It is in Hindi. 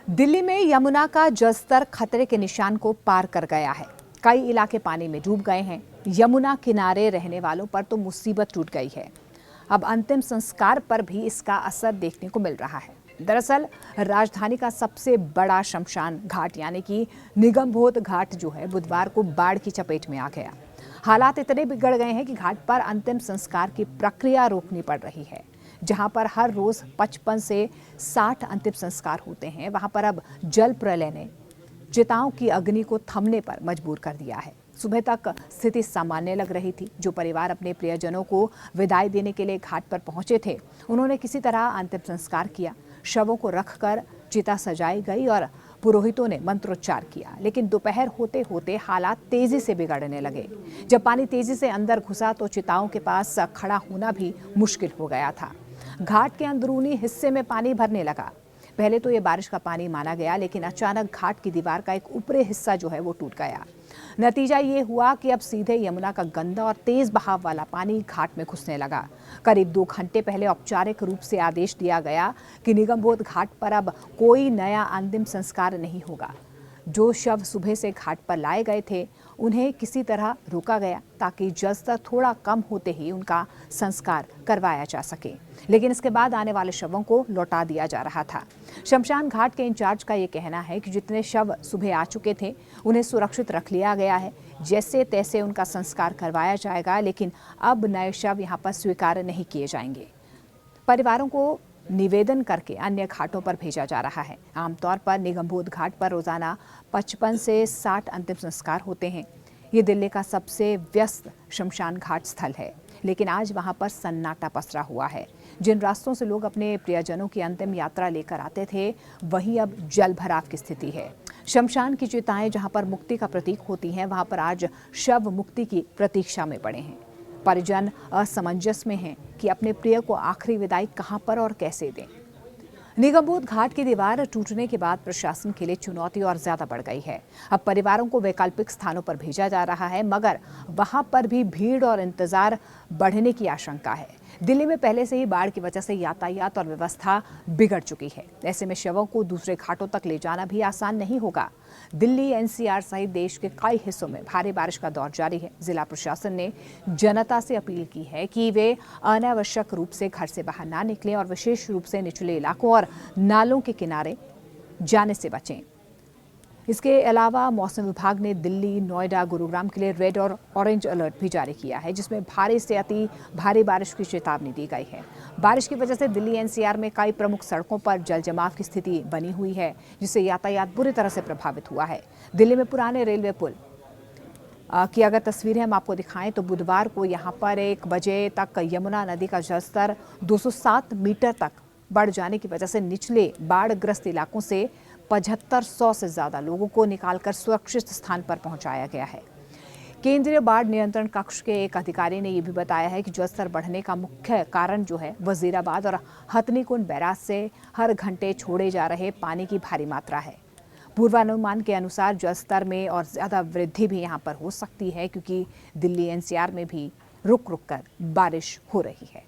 दिल्ली में यमुना का जलस्तर खतरे के निशान को पार कर गया है। कई इलाके पानी में डूब गए हैं। यमुना किनारे रहने वालों पर तो मुसीबत टूट गई है। अब अंतिम संस्कार पर भी इसका असर देखने को मिल रहा है। दरअसल राजधानी का सबसे बड़ा शमशान घाट यानी कि निगमबोध घाट जो है बुधवार को बाढ़ की चपेट में आ गया। हालात इतने बिगड़ गए हैं कि घाट पर अंतिम संस्कार की प्रक्रिया रोकनी पड़ रही है। जहां पर हर रोज 55 से 60 अंतिम संस्कार होते हैं, वहां पर अब जल प्रलय ने चिताओं की अग्नि को थमने पर मजबूर कर दिया है। सुबह तक स्थिति सामान्य लग रही थी। जो परिवार अपने प्रियजनों को विदाई देने के लिए घाट पर पहुंचे थे, उन्होंने किसी तरह अंतिम संस्कार किया। शवों को रखकर चिता सजाई गई और पुरोहितों ने मंत्रोच्चार किया। लेकिन दोपहर होते होते हालात तेजी से बिगड़ने लगे। जब पानी तेजी से अंदर घुसा तो चिताओं के पास खड़ा होना भी मुश्किल हो गया था। घाट के अंदरूनी हिस्से में पानी भरने लगा। पहले तो ये बारिश का पानी माना गया, लेकिन अचानक घाट की दीवार का एक ऊपरी हिस्सा जो है वो टूट गया। नतीजा ये हुआ कि अब सीधे यमुना का गंदा और तेज बहाव वाला पानी घाट में घुसने लगा। करीब 2 घंटे पहले औपचारिक रूप से आदेश दिया गया कि निगमबोध घाट पर अब कोई नया अंतिम संस्कार नहीं होगा। जो शव सुबह से घाट पर लाए गए थे, उन्हें किसी तरह रोका गया ताकि जलस्तर थोड़ा कम होते ही उनका संस्कार करवाया जा सके। लेकिन इसके बाद आने वाले शवों को लौटा दिया जा रहा था। शमशान घाट के इंचार्ज का ये कहना है कि जितने शव सुबह आ चुके थे, उन्हें सुरक्षित रख लिया गया है। जैसे तैसे उनका संस्कार करवाया जाएगा, लेकिन अब नए शव यहाँ पर स्वीकार नहीं किए जाएंगे। परिवारों को निवेदन करके अन्य घाटों पर भेजा जा रहा है। आमतौर पर निगमबोध घाट पर रोजाना 55 से 60 अंतिम संस्कार होते हैं। ये दिल्ली का सबसे व्यस्त शमशान घाट स्थल है, लेकिन आज वहां पर सन्नाटा पसरा हुआ है। जिन रास्तों से लोग अपने प्रियजनों की अंतिम यात्रा लेकर आते थे, वहीं अब जल भराव की स्थिति है। शमशान की चिताएं जहां पर मुक्ति का प्रतीक होती हैं, वहां पर आज शव मुक्ति की प्रतीक्षा में पड़े हैं। परिजन असमंजस में हैं कि अपने प्रिय को आखिरी विदाई कहां पर और कैसे दें। निगमबोध घाट की दीवार टूटने के बाद प्रशासन के लिए चुनौती और ज्यादा बढ़ गई है। अब परिवारों को वैकल्पिक स्थानों पर भेजा जा रहा है, मगर वहां पर भी भीड़ और इंतजार बढ़ने की आशंका है। दिल्ली में पहले से ही बाढ़ की वजह से यातायात और व्यवस्था बिगड़ चुकी है। ऐसे में शवों को दूसरे घाटों तक ले जाना भी आसान नहीं होगा। दिल्ली, एनसीआर सहित देश के कई हिस्सों में भारी बारिश का दौर जारी है। जिला प्रशासन ने जनता से अपील की है कि वे अनावश्यक रूप से घर से बाहर ना निकलें और विशेष रूप से निचले इलाकों और नालों के किनारे जाने से बचें। इसके अलावा मौसम विभाग ने दिल्ली, नोएडा, गुरुग्राम के लिए रेड और ऑरेंज अलर्ट भी जारी किया है, जिसमें भारी से अति भारी बारिश की चेतावनी दी गई है। बारिश की वजह से दिल्ली एनसीआर में कई प्रमुख सड़कों पर जल जमाव की स्थिति बनी हुई है, जिससे यातायात बुरी तरह से प्रभावित हुआ है। दिल्ली में पुराने रेलवे पुल की अगर तस्वीरें हम आपको दिखाएं तो बुधवार को यहाँ पर 1 बजे तक यमुना नदी का जलस्तर 207 मीटर तक बढ़ जाने की वजह से निचले बाढ़ग्रस्त इलाकों से 7500 से ज्यादा लोगों को निकालकर सुरक्षित स्थान पर पहुंचाया गया है। केंद्रीय बाढ़ नियंत्रण कक्ष के एक अधिकारी ने यह भी बताया है कि जलस्तर बढ़ने का मुख्य कारण जो है वजीराबाद और हथनीकुंड बैराज से हर घंटे छोड़े जा रहे पानी की भारी मात्रा है। पूर्वानुमान के अनुसार जलस्तर में और ज्यादा वृद्धि भी यहां पर हो सकती है, क्योंकि दिल्ली एनसीआर में भी रुक रुक कर बारिश हो रही है।